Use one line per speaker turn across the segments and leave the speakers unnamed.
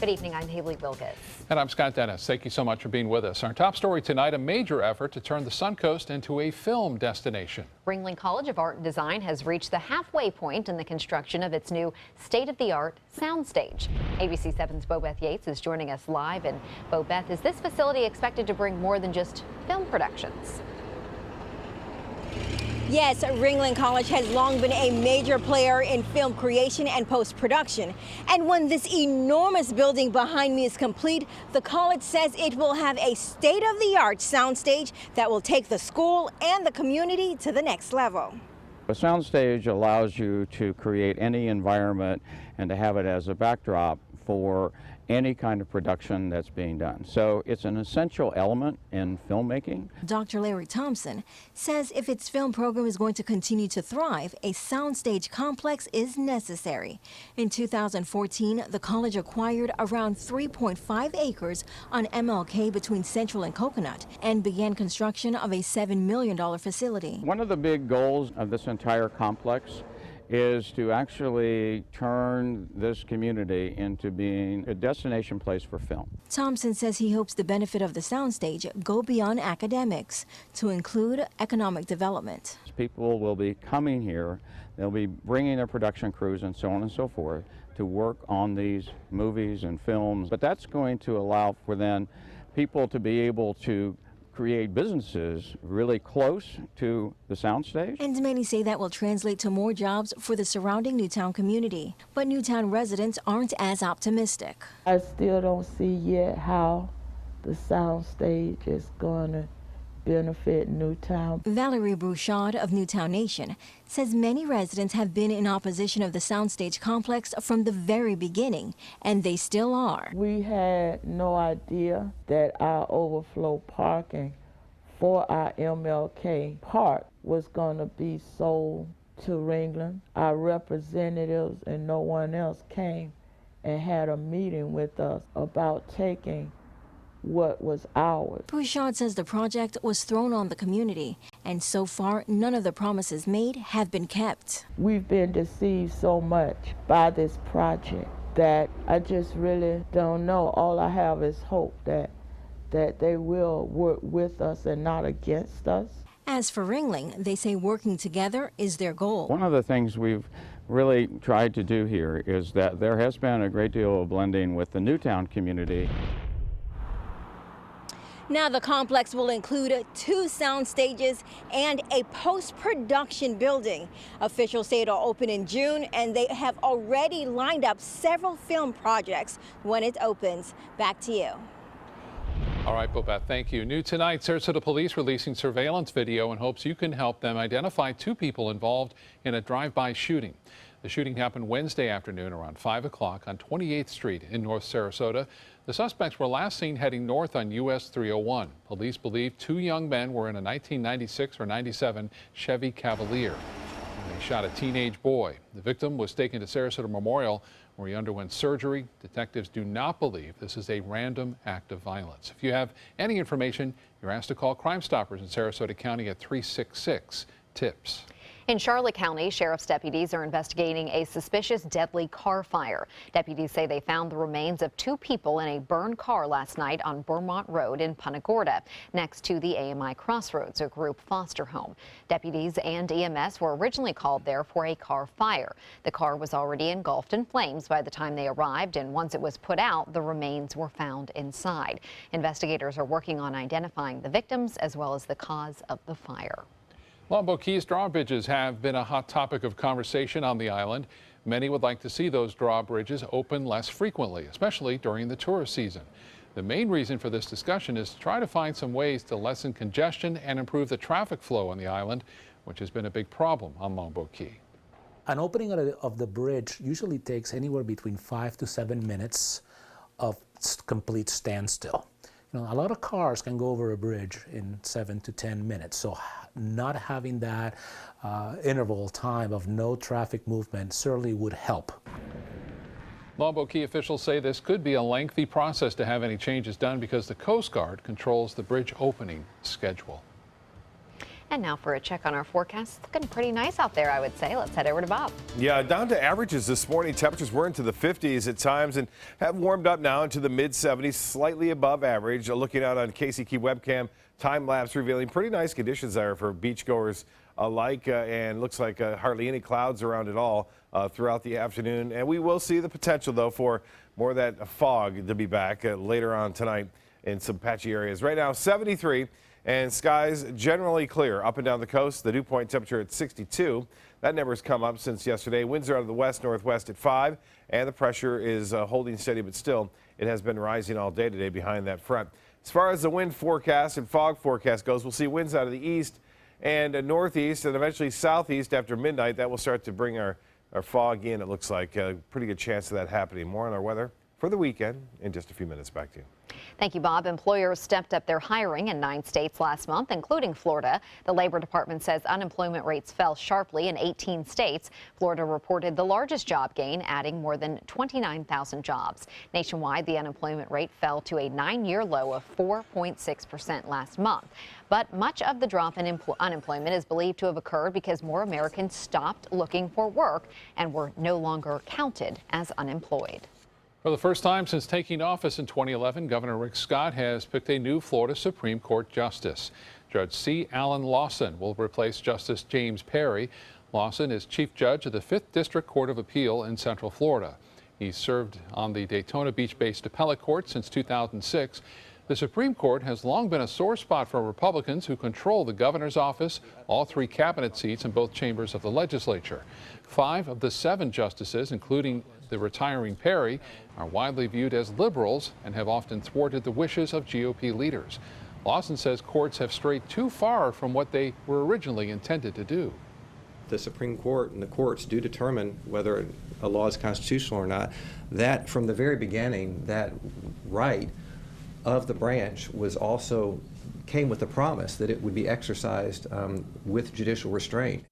Good evening, I'm Haley Wilkes.
And I'm Scott Dennis. Thank you so much for being with us. Our top story tonight, a major effort to turn the Suncoast into a film destination.
Ringling College of Art and Design has reached the halfway point in the construction of its new state-of-the-art soundstage. ABC 7's Bobeth Yates is joining us live. And Bobeth, is this facility expected to bring more than just film productions?
Yes, Ringling College has long been a major player in film creation and post-production. And when this enormous building behind me is complete, the college says it will have a state-of-the-art soundstage that will take the school and the community to the next level.
A soundstage allows you to create any environment and to have it as a backdrop for any kind of production that's being done. So it's an essential element in filmmaking.
Dr. Larry Thompson says if its film program is going to continue to thrive, a soundstage complex is necessary. In 2014, the college acquired around 3.5 acres on MLK between Central and Coconut and began construction of a $7 million facility.
One of the big goals of this entire complex is to actually turn this community into being a destination place for film.
Thompson says he hopes the benefit of the soundstage go beyond academics to include economic development.
People will be coming here, they'll be bringing their production crews and so on and so forth to work on these movies and films, but that's going to allow for then people to be able to create businesses really close to the soundstage.
And many say that will translate to more jobs for the surrounding Newtown community. But Newtown residents aren't as optimistic.
I still don't see yet how the soundstage is going to benefit Newtown.
Valerie Bouchard of Newtown Nation says many residents have been in opposition of the soundstage complex from the very beginning, and they still are.
We had no idea that our overflow parking for our MLK park was going to be sold to Ringling. Our representatives and no one else came and had a meeting with us about taking what was ours.
Bouchard says the project was thrown on the community, and so far none of the promises made have been kept.
We've been deceived so much by this project that I just really don't know. All I have is hope that they will work with us and not against us.
As for Ringling, they say working together is their goal.
One of the things we've really tried to do here is that there has been a great deal of blending with the Newtown community.
Now the complex will include 2 sound stages and a post-production building. Officials say it'll open in June, and they have already lined up several film projects when it opens. Back to you.
All right, Bobeth, thank you. New tonight, Sarasota police releasing surveillance video in hopes you can help them identify 2 people involved in a drive-by shooting. The shooting happened Wednesday afternoon around 5 o'clock on 28th Street in North Sarasota. The suspects were last seen heading north on US 301. Police believe 2 young men were in a 1996 or 97 Chevy Cavalier. They shot a teenage boy. The victim was taken to Sarasota Memorial, where he underwent surgery. Detectives do not believe this is a random act of violence. If you have any information, you're asked to call Crime Stoppers in Sarasota County at 366-TIPS.
In Charlotte County, sheriff's deputies are investigating a suspicious deadly car fire. Deputies say they found the remains of 2 people in a burned car last night on Vermont Road in Punta Gorda, next to the AMI Crossroads, a group foster home. Deputies and EMS were originally called there for a car fire. The car was already engulfed in flames by the time they arrived, and once it was put out, the remains were found inside. Investigators are working on identifying the victims as well as the cause of the fire.
Longboat Key's drawbridges have been a hot topic of conversation on the island. Many would like to see those drawbridges open less frequently, especially during the tourist season. The main reason for this discussion is to try to find some ways to lessen congestion and improve the traffic flow on the island, which has been a big problem on Longboat Key.
An opening of the bridge usually takes anywhere between 5 to 7 minutes of complete standstill. You know, a lot of cars can go over a bridge in 7 to 10 minutes, so not having that interval time of no traffic movement certainly would help.
Longboat Key officials say this could be a lengthy process to have any changes done because the Coast Guard controls the bridge opening schedule.
And now for a check on our forecast. It's looking pretty nice out there, I would say. Let's head over to Bob.
Yeah, down to averages this morning. Temperatures were into the 50s at times and have warmed up now into the mid-70s, slightly above average. Looking out on KCK webcam, time lapse revealing pretty nice conditions there for beachgoers alike, and looks like hardly any clouds around at all throughout the afternoon. And we will see the potential, though, for more of that fog to be back later on tonight in some patchy areas. Right now, 73. And skies generally clear up and down the coast. The dew point temperature at 62. That number has come up since yesterday. Winds are out of the west-northwest at 5, and the pressure is holding steady, but still it has been rising all day today behind that front. As far as the wind forecast and fog forecast goes, we'll see winds out of the east and northeast and eventually southeast after midnight. That will start to bring our fog in, it looks like. A pretty good chance of that happening. More on our weather for the weekend in just a few minutes. Back to you.
Thank you, Bob. Employers stepped up their hiring in 9 states last month, including Florida. The Labor Department says unemployment rates fell sharply in 18 states. Florida reported the largest job gain, adding more than 29,000 jobs. Nationwide, the unemployment rate fell to a 9-year low of 4.6% last month. But much of the drop in unemployment is believed to have occurred because more Americans stopped looking for work and were no longer counted as unemployed.
For the first time since taking office in 2011, Governor Rick Scott has picked a new Florida Supreme Court justice. Judge C. Allen Lawson will replace Justice James Perry. Lawson is Chief Judge of the 5th District Court of Appeal in Central Florida. He served on the Daytona Beach-based appellate court since 2006. The Supreme Court has long been a sore spot for Republicans who control the governor's office, all 3 cabinet seats in both chambers of the legislature. 5 of the 7 justices, including the retiring Perry, are widely viewed as liberals and have often thwarted the wishes of GOP leaders. Lawson says courts have strayed too far from what they were originally intended to do.
The Supreme Court and the courts do determine whether a law is constitutional or not. That, from the very beginning, that right of the branch was also came with the promise that it would be exercised with judicial restraint.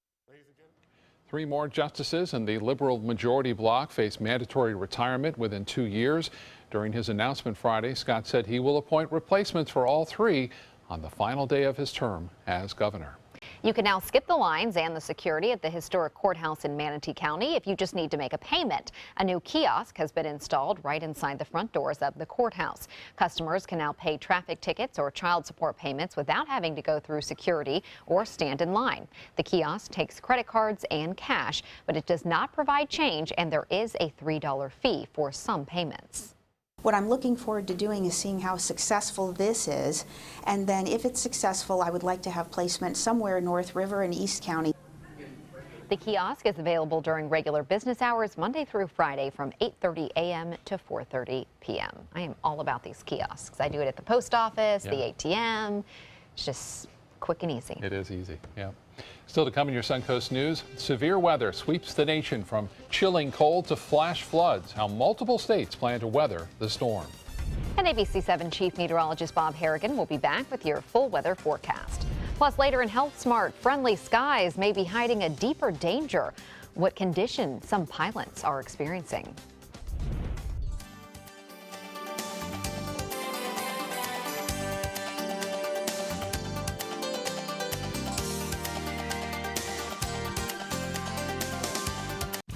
3 more justices in the liberal majority bloc face mandatory retirement within 2 years. During his announcement Friday, Scott said he will appoint replacements for all 3 on the final day of his term as governor.
You can now skip the lines and the security at the historic courthouse in Manatee County if you just need to make a payment. A new kiosk has been installed right inside the front doors of the courthouse. Customers can now pay traffic tickets or child support payments without having to go through security or stand in line. The kiosk takes credit cards and cash, but it does not provide change, and there is a $3 fee for some payments.
What I'm looking forward to doing is seeing how successful this is, and then if it's successful, I would like to have placement somewhere in North River and East County.
The kiosk is available during regular business hours, Monday through Friday from 8:30 a.m. to 4:30 p.m. I am all about these kiosks. I do it at the post office, the ATM. It's just quick and easy.
It is easy, yeah. Still to come in your Suncoast News, severe weather sweeps the nation from chilling cold to flash floods, how multiple states plan to weather the storm.
And ABC 7 Chief Meteorologist Bob Harrigan will be back with your full weather forecast. Plus, later in Health Smart, friendly skies may be hiding a deeper danger. What condition some pilots are experiencing.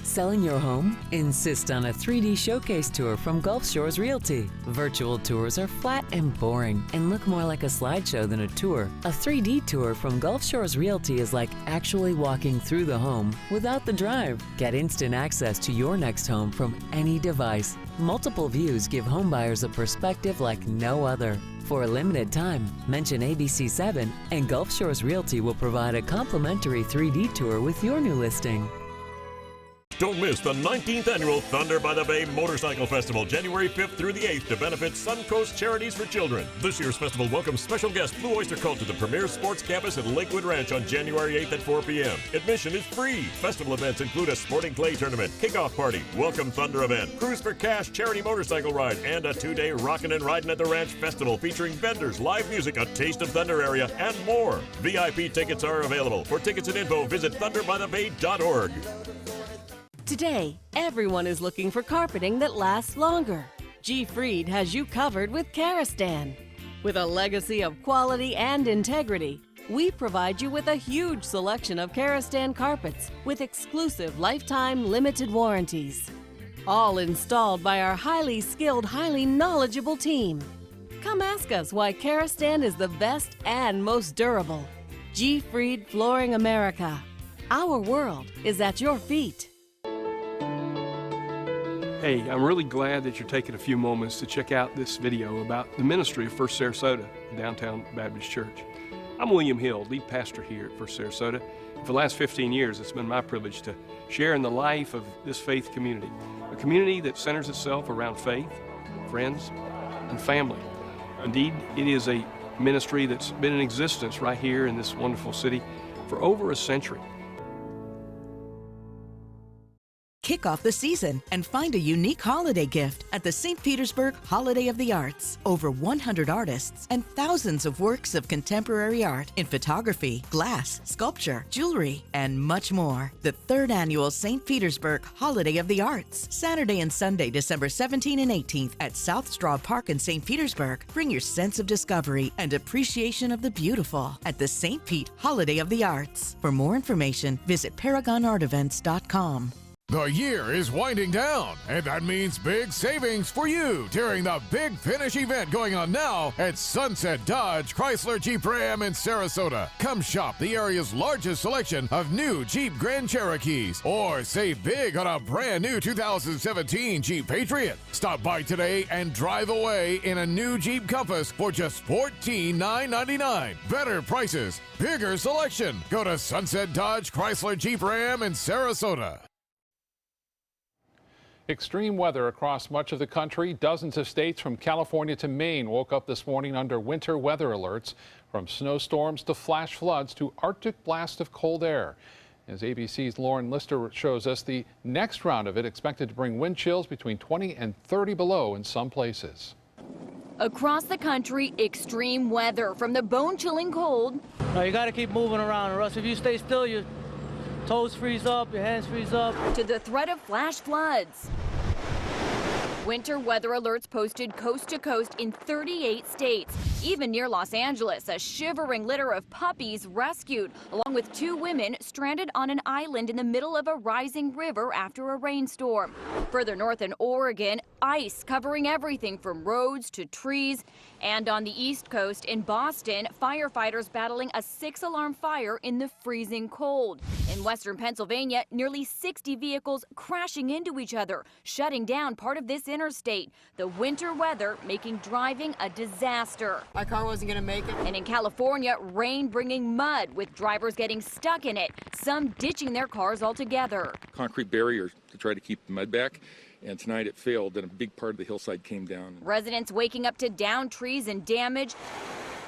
Selling your home? Insist on a 3D showcase tour from Gulf Shores Realty. Virtual tours are flat and boring and look more like a slideshow than a tour. A 3D tour from Gulf Shores Realty is like actually walking through the home without the drive. Get instant access to your next home from any device. Multiple views give homebuyers a perspective like no other. For a limited time, mention ABC7 and Gulf Shores Realty will provide a complimentary 3D tour with your new listing.
Don't miss the 19th annual Thunder by the Bay Motorcycle Festival, January 5th through the 8th, to benefit Suncoast Charities for Children. This year's festival welcomes special guest Blue Oyster Cult to the premier sports campus at Lakewood Ranch on January 8th at 4 p.m. Admission is free. Festival events include a sporting clay tournament, kickoff party, welcome Thunder event, Cruise for Cash charity motorcycle ride, and a 2-day Rockin' and Ridin' at the Ranch festival featuring vendors, live music, a taste of Thunder area, and more. VIP tickets are available. For tickets and info, visit thunderbythebay.org.
Today, everyone is looking for carpeting that lasts longer. G. Fried has you covered with Karastan. With a legacy of quality and integrity, we provide you with a huge selection of Karastan carpets with exclusive lifetime limited warranties. All installed by our highly skilled, highly knowledgeable team. Come ask us why Karastan is the best and most durable. G. Fried Flooring America. Our world is at your feet.
Hey, I'm really glad that you're taking a few moments to check out this video about the ministry of First Sarasota, Downtown Baptist Church. I'm William Hill, lead pastor here at First Sarasota. For the last 15 years, it's been my privilege to share in the life of this faith community, a community that centers itself around faith, friends, and family. Indeed, it is a ministry that's been in existence right here in this wonderful city for over a century.
Kick off the season and find a unique holiday gift at the St. Petersburg Holiday of the Arts. Over 100 artists and thousands of works of contemporary art in photography, glass, sculpture, jewelry, and much more. The third annual St. Petersburg Holiday of the Arts. Saturday and Sunday, December 17 and 18th at South Straw Park in St. Petersburg. Bring your sense of discovery and appreciation of the beautiful at the St. Pete Holiday of the Arts. For more information, visit ParagonArtEvents.com.
The year is winding down, and that means big savings for you during the Big Finish event going on now at Sunset Dodge Chrysler Jeep Ram in Sarasota. Come shop the area's largest selection of new Jeep Grand Cherokees, or save big on a brand new 2017 Jeep Patriot. Stop by today and drive away in a new Jeep Compass for just $14,999. Better prices, bigger selection. Go to Sunset Dodge Chrysler Jeep Ram in Sarasota.
Extreme weather across much of the country. Dozens of states from California to Maine woke up this morning under winter weather alerts, from snowstorms to flash floods to Arctic blast of cold air. As ABC's Lauren Lister shows us, the next round of it expected to bring wind chills between 20 and 30 below in some places.
Across the country, extreme weather, from the bone-chilling cold.
No, you got to keep moving around, or else if you stay still, your toes freeze up, your hands freeze up.
To the threat of flash floods. Winter weather alerts posted coast to coast in 38 states. Even near Los Angeles, a shivering litter of puppies rescued, along with 2 women stranded on an island in the middle of a rising river after a rainstorm. Further north in Oregon, ice covering everything from roads to trees. And on the East Coast in Boston, firefighters battling a 6-alarm fire in the freezing cold. In western Pennsylvania, nearly 60 vehicles crashing into each other, shutting down part of this interstate. The winter weather making driving a disaster.
My car wasn't going to make it.
And in California, rain bringing mud, with drivers getting stuck in it, some ditching their cars altogether.
Concrete barrier to try to keep the mud back. And tonight it failed, and a big part of the hillside came down.
Residents waking up to downed trees and damage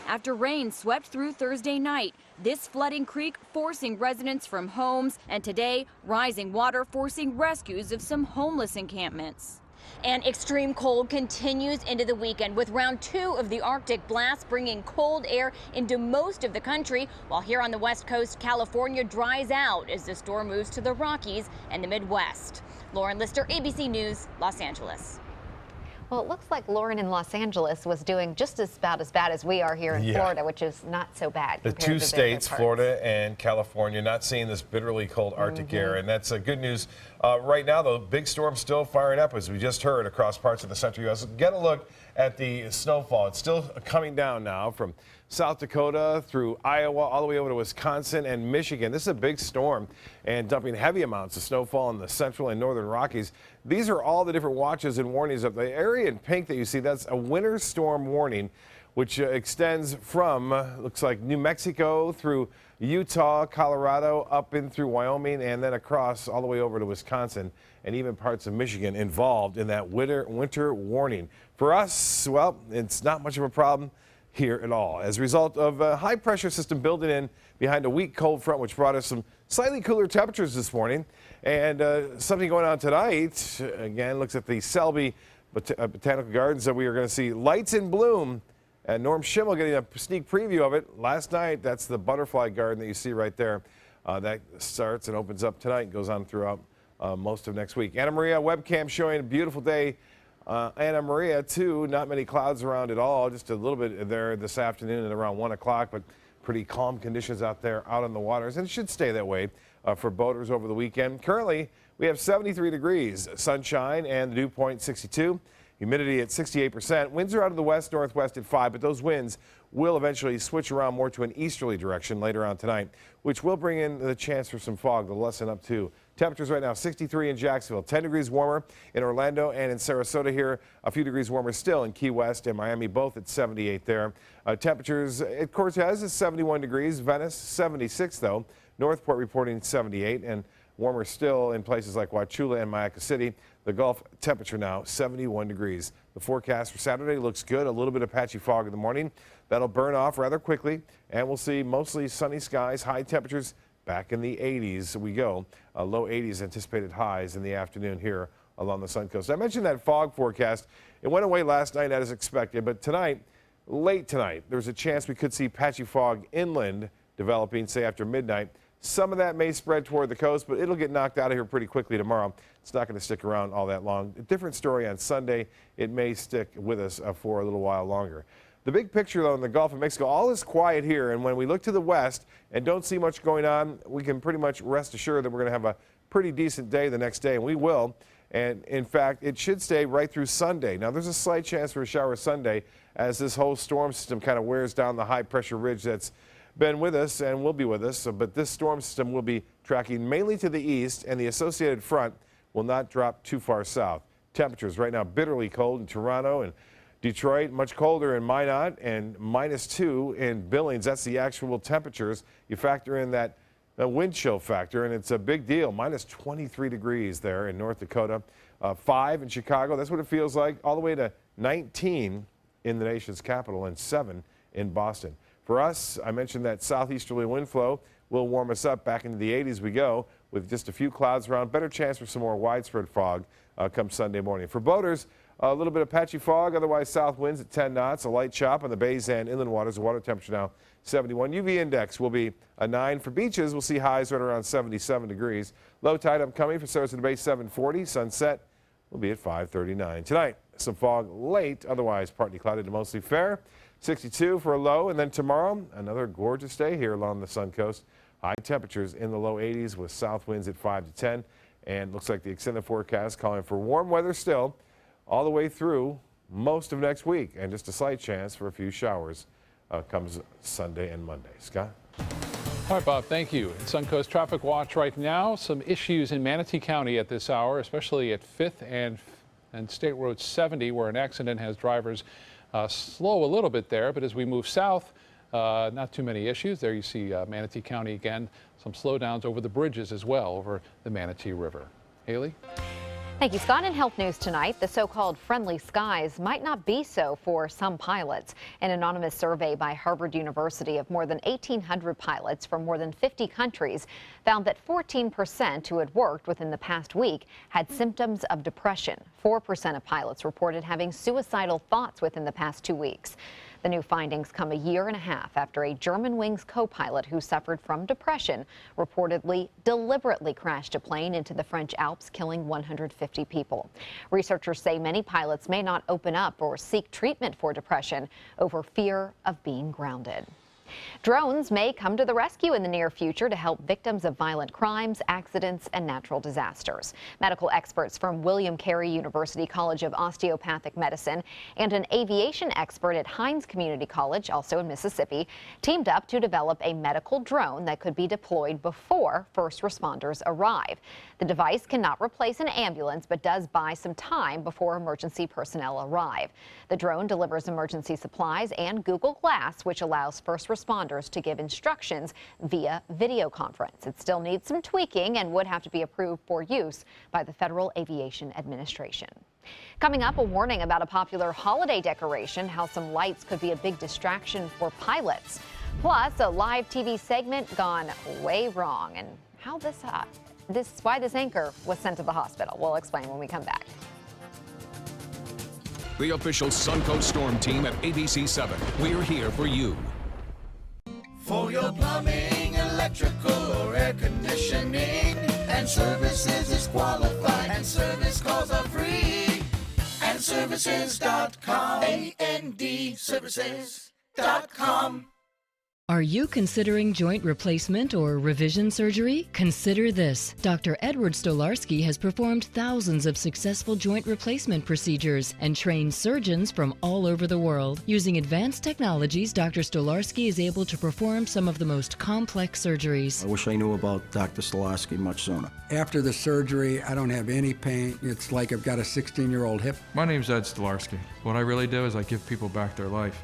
after rain swept through Thursday night. This flooding creek forcing residents from homes, and today, rising water forcing rescues of some homeless encampments. And extreme cold continues into the weekend, with round 2 of the Arctic blast bringing cold air into most of the country, while here on the West Coast, California dries out as the storm moves to the Rockies and the Midwest. Lauren Lister, ABC News, Los Angeles.
Well, it looks like Lauren in Los Angeles was doing just about as bad as we are here in Florida, which is not so bad.
The 2 states, Florida and California, not seeing this bitterly cold Arctic air, and that's good news. Right now, though, big storm's still firing up, as we just heard, across parts of the central U.S. Get a look at the snowfall. It's still coming down now from South Dakota through Iowa, all the way over to Wisconsin and Michigan. This is a big storm and dumping heavy amounts of snowfall in the central and northern Rockies. These are all the different watches and warnings of the area in pink that you see. That's a winter storm warning, which extends from, looks like New Mexico through Utah, Colorado, up in through Wyoming, and then across all the way over to Wisconsin and even parts of Michigan involved in that winter warning. For us, well, it's not much of a problem here at all, as a result of a high pressure system building in behind a weak cold front, which brought us some slightly cooler temperatures this morning. And something going on tonight, again, looks at the Selby Botanical Gardens, that we are going to see lights in bloom. And Norm Schimmel getting a sneak preview of it last night. That's the butterfly garden that you see right there. That starts and opens up tonight and goes on throughout most of next week. Anna Maria webcam showing a beautiful day. Anna Maria, too, not many clouds around at all, just a little bit there this afternoon at around 1 o'clock, but Pretty calm conditions out there, out on the waters, and it should stay that way for boaters over the weekend. Currently, we have 73 degrees, sunshine, and the dew point 62. Humidity at 68%. Winds are out of the west-northwest at 5, but those winds will eventually switch around more to an easterly direction later on tonight, which will bring in the chance for some fog to lessen up too. Temperatures right now 63 in Jacksonville, 10 degrees warmer in Orlando and in Sarasota here, a few degrees warmer still in Key West and Miami, both at 78 there. Temperatures at Cortez is 71 degrees, Venice 76 though, Northport reporting 78, and warmer still in places like Wauchula and Mayaca City. The Gulf temperature now 71 degrees. The forecast for Saturday looks good. A little bit of patchy fog in the morning. That'll burn off rather quickly, and we'll see mostly sunny skies, high temperatures back in the 80s. We go. Low 80s anticipated highs in the afternoon here along the Suncoast. I mentioned that fog forecast. It went away last night as expected, but tonight, late tonight, there's a chance we could see patchy fog inland developing, say after midnight. Some of that may spread toward the coast, but it'll get knocked out of here pretty quickly tomorrow. It's not going to stick around all that long. A different story on Sunday. It may stick with us for a little while longer. The big picture, though, in the Gulf of Mexico, all is quiet here. And when we look to the west and don't see much going on, we can pretty much rest assured that we're going to have a pretty decent day the next day, and we will. And in fact, it should stay right through Sunday. Now, there's a slight chance for a shower Sunday as this whole storm system kind of wears down the high pressure ridge that's been with us and will be with us. But this storm system will be tracking mainly to the east, and the associated front will not drop too far south. Temperatures right now bitterly cold in Toronto and Detroit, much colder in Minot, and -2 in Billings. That's the actual temperatures. You factor in that wind chill factor, and it's a big deal. -23 degrees there in North Dakota, 5 in Chicago. That's what it feels like, all the way to 19 in the nation's capital and 7 in Boston. For us, I mentioned that southeasterly wind flow will warm us up back into the 80s we go, with just a few clouds around. Better chance for some more widespread fog come Sunday morning. For boaters, a little bit of patchy fog, otherwise south winds at 10 knots, a light chop on the bays and inland waters. The water temperature now 71. UV index will be a 9. For beaches, we'll see highs right around 77 degrees. Low tide upcoming for Sarasota Bay 740. Sunset will be at 5:39. Tonight, some fog late, otherwise partly cloudy to mostly fair. 62 for a low, and then tomorrow, another gorgeous day here along the Suncoast. High temperatures in the low 80s with south winds at 5 to 10. And looks like the extended forecast calling for warm weather still all the way through most of next week, and just a slight chance for a few showers comes Sunday and Monday. Scott?
All right, Bob, thank you. In Suncoast Traffic Watch right now, some issues in Manatee County at this hour, especially at 5th and State Road 70, where an accident has drivers slow a little bit there. But as we move south, not too many issues. There you see Manatee County again, some slowdowns over the bridges as well over the Manatee River. Haley?
Thank you, Scott. In health news tonight, the so-called friendly skies might not be so for some pilots. An anonymous survey by Harvard University of more than 1,800 pilots from more than 50 countries found that 14% who had worked within the past week had symptoms of depression. 4% of pilots reported having suicidal thoughts within the past 2 weeks. The new findings come a year and a half after a Germanwings co-pilot who suffered from depression reportedly deliberately crashed a plane into the French Alps, killing 150 people. Researchers say many pilots may not open up or seek treatment for depression over fear of being grounded. Drones may come to the rescue in the near future to help victims of violent crimes, accidents, and natural disasters. Medical experts from William Carey University College of Osteopathic Medicine and an aviation expert at Hines Community College, also in Mississippi, teamed up to develop a medical drone that could be deployed before first responders arrive. The device cannot replace an ambulance, but does buy some time before emergency personnel arrive. The drone delivers emergency supplies and Google Glass, which allows first responders to give instructions via video conference. It still needs some tweaking and would have to be approved for use by the Federal Aviation Administration. Coming up, a warning about a popular holiday decoration, how some lights could be a big distraction for pilots. Plus, a live TV segment gone way wrong, and how why this anchor was sent to the hospital. We'll explain when we come back.
The official Suncoast Storm team at ABC 7. We're here for you.
For your plumbing, electrical, or air conditioning, and services is qualified, and service calls are free. And services.com, AND services.com.
Are you considering joint replacement or revision surgery? Consider this. Dr. Edward Stolarski has performed thousands of successful joint replacement procedures and trained surgeons from all over the world. Using advanced technologies, Dr. Stolarski is able to perform some of the most complex surgeries.
I wish I knew about Dr. Stolarski much sooner.
After the surgery, I don't have any pain. It's like I've got a 16-year-old hip.
My name's Ed Stolarski. What I really do is I give people back their life.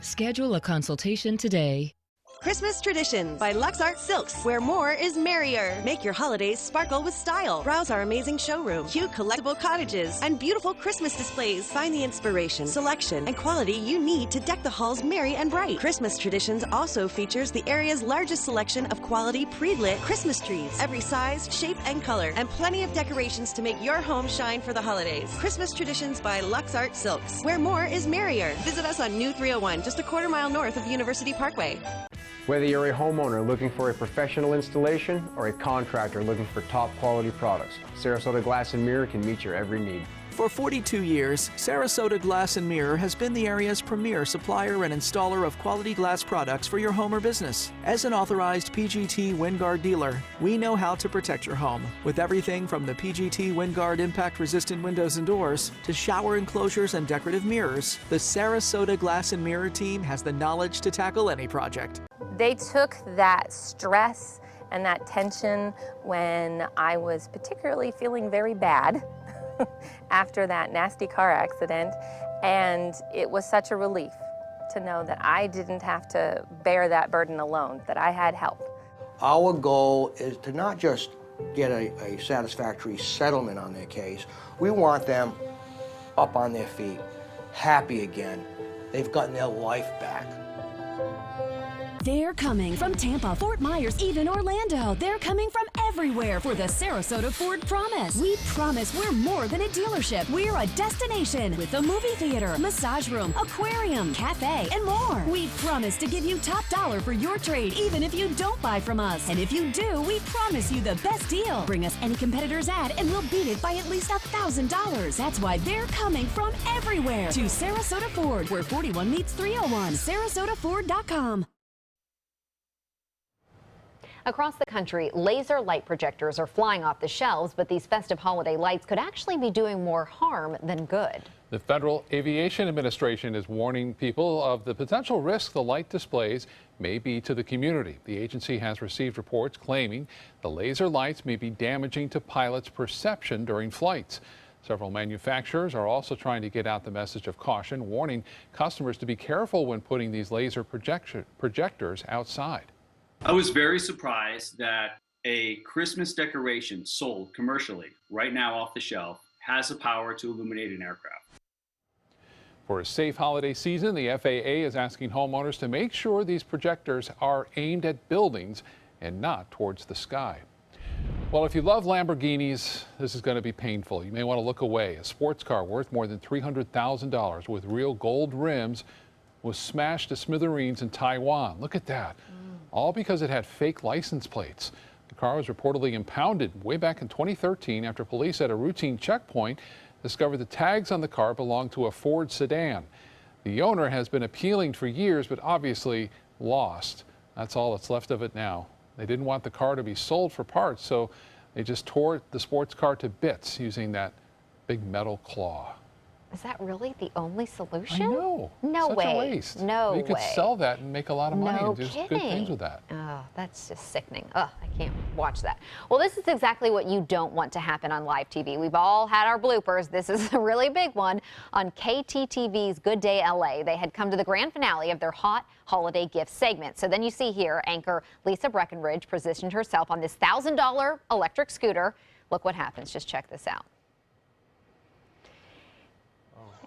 Schedule a consultation today.
Christmas Traditions by Lux Art Silks, where more is merrier. Make your holidays sparkle with style. Browse our amazing showroom, cute collectible cottages, and beautiful Christmas displays. Find the inspiration, selection, and quality you need to deck the halls merry and bright. Christmas Traditions also features the area's largest selection of quality pre-lit Christmas trees, every size, shape, and color, and plenty of decorations to make your home shine for the holidays. Christmas Traditions by Lux Art Silks, where more is merrier. Visit us on New 301, just a quarter-mile north of University Parkway.
Whether you're a homeowner looking for a professional installation or a contractor looking for top quality products, Sarasota Glass and Mirror can meet your every need.
For 42 years, Sarasota Glass and Mirror has been the area's premier supplier and installer of quality glass products for your home or business. As an authorized PGT WinGuard dealer, we know how to protect your home with everything from the PGT WinGuard impact-resistant windows and doors to shower enclosures and decorative mirrors. The Sarasota Glass and Mirror team has the knowledge to tackle any project.
They took that stress and that tension when I was particularly feeling very bad after that nasty car accident, and it was such a relief to know that I didn't have to bear that burden alone, that I had help.
Our goal is to not just get a satisfactory settlement on their case. We want them up on their feet, happy again. They've gotten their life back.
They're coming from Tampa, Fort Myers, even Orlando. They're coming from everywhere for the Sarasota Ford Promise. We promise we're more than a dealership. We're a destination with a movie theater, massage room, aquarium, cafe, and more. We promise to give you top dollar for your trade, even if you don't buy from us. And if you do, we promise you the best deal. Bring us any competitor's ad and we'll beat it by at least $1,000. That's why they're coming from everywhere to Sarasota Ford, where 41 meets 301. SarasotaFord.com.
Across the country, laser light projectors are flying off the shelves, but these festive holiday lights could actually be doing more harm than good.
The Federal Aviation Administration is warning people of the potential risk the light displays may be to the community. The agency has received reports claiming the laser lights may be damaging to pilots' perception during flights. Several manufacturers are also trying to get out the message of caution, warning customers to be careful when putting these laser projectors outside.
I was very surprised that a Christmas decoration sold commercially right now off the shelf has the power to illuminate an aircraft.
For a safe holiday season, the FAA is asking homeowners to make sure these projectors are aimed at buildings and not towards the sky. Well, if you love Lamborghinis, this is going to be painful. You may want to look away. A sports car worth more than $300,000 with real gold rims was smashed to smithereens in Taiwan. Look at that. All because it had fake license plates. The car was reportedly impounded way back in 2013 after police at a routine checkpoint discovered the tags on the car belonged to a Ford sedan. The owner has been appealing for years, but obviously lost. That's all that's left of it now. They didn't want the car to be sold for parts, so they just tore the sports car to bits using that big metal claw.
Is that really the only solution?
I know.
No
Such
way.
a waste.
No way.
You could sell that and make a lot of money
No
and do
kidding.
good things with that.
Oh, that's just sickening. Ugh, I can't watch that. Well, this is exactly what you don't want to happen on live TV. We've all had our bloopers. This is a really big one on KTTV's Good Day LA. They had come to the grand finale of their hot holiday gift segment. So then you see here, anchor Lisa Breckenridge positioned herself on this $1,000 electric scooter. Look what happens. Just check this out.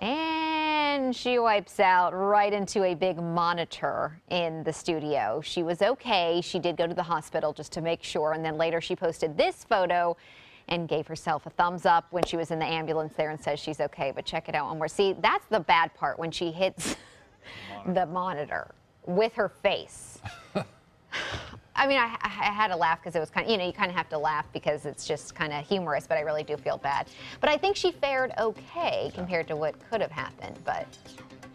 And she wipes out right into a big monitor in the studio. She was okay. She did go to the hospital just to make sure. And then later she posted this photo and gave herself a thumbs up when she was in the ambulance there and says she's okay. But check it out one more. See, that's the bad part when she hits the monitor with her face. I mean, I had to laugh because it was kind of, you kind of have to laugh because it's just kind of humorous, but I really do feel bad. But I think she fared okay compared to what could have happened, but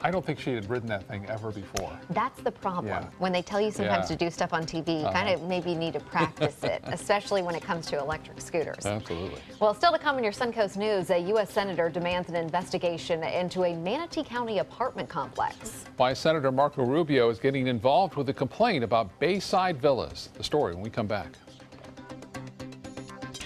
I don't think she had ridden that thing ever before.
That's the problem.
Yeah.
When they tell you sometimes
Yeah.
to do stuff on TV, you kind of maybe need to practice it, especially when it comes to electric scooters.
Absolutely.
Well, still to come in your Suncoast News, a U.S. Senator demands an investigation into a Manatee County apartment complex.
Why Senator Marco Rubio is getting involved with a complaint about Bayside Villas. The story when we come back.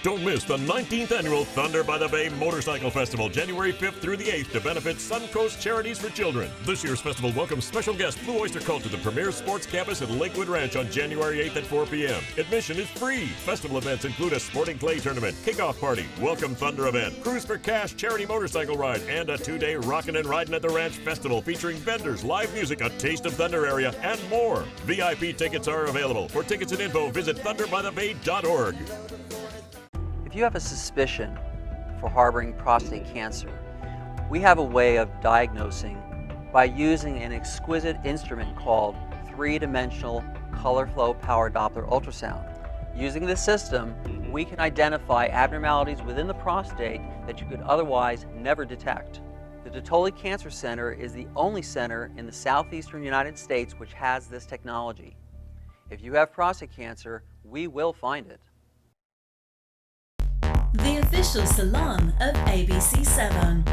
Don't miss the 19th annual Thunder by the Bay Motorcycle Festival, January 5th through the 8th, to benefit Suncoast Charities for Children. This year's festival welcomes special guest Blue Oyster Cult to the premier sports campus at Lakewood Ranch on January 8th at 4 p.m. Admission is free. Festival events include a sporting clay tournament, kickoff party, welcome Thunder event, Cruise for Cash charity motorcycle ride, and a 2-day Rockin' and Ridin' at the Ranch festival featuring vendors, live music, a taste of Thunder area, and more. VIP tickets are available. For tickets and info, visit thunderbythebay.org.
If you have a suspicion for harboring prostate cancer, we have a way of diagnosing by using an exquisite instrument called three-dimensional color flow power Doppler ultrasound. Using this system, we can identify abnormalities within the prostate that you could otherwise never detect. The Dotoli Cancer Center is the only center in the southeastern United States which has this technology. If you have prostate cancer, we will find it.
The official salon of ABC7.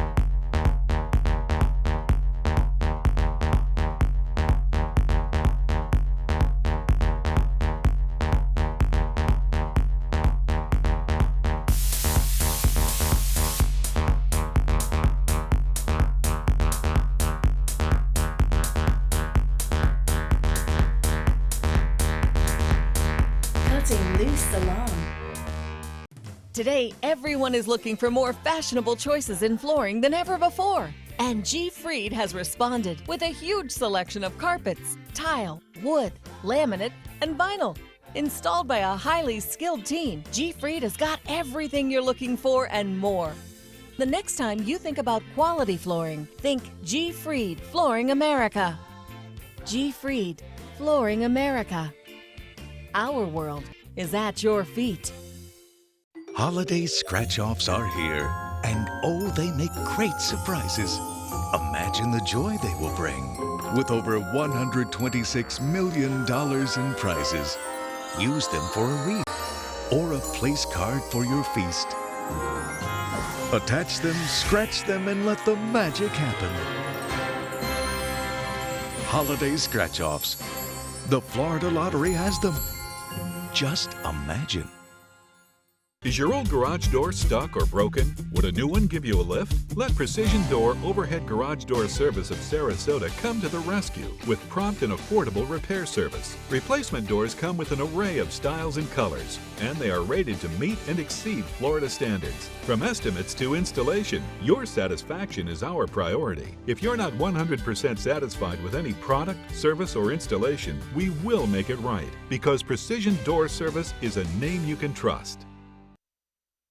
Cutting Loose Salon.
Today, everyone is looking for more fashionable choices in flooring than ever before. And G. Fried has responded with a huge selection of carpets, tile, wood, laminate, and vinyl. Installed by a highly skilled team, G. Fried has got everything you're looking for and more. The next time you think about quality flooring, think G. Fried Flooring America. G. Fried Flooring America. Our world is at your feet.
Holiday scratch-offs are here, and oh, they make great surprises. Imagine the joy they will bring. With over $126 million in prizes, use them for a wreath or a place card for your feast. Attach them, scratch them, and let the magic happen. Holiday scratch-offs. The Florida Lottery has them. Just imagine.
Is your old garage door stuck or broken? Would a new one give you a lift? Let Precision Door Overhead Garage Door Service of Sarasota come to the rescue with prompt and affordable repair service. Replacement doors come with an array of styles and colors, and they are rated to meet and exceed Florida standards. From estimates to installation, your satisfaction is our priority. If you're not 100% satisfied with any product, service, or installation, we will make it right, because Precision Door Service is a name you can trust.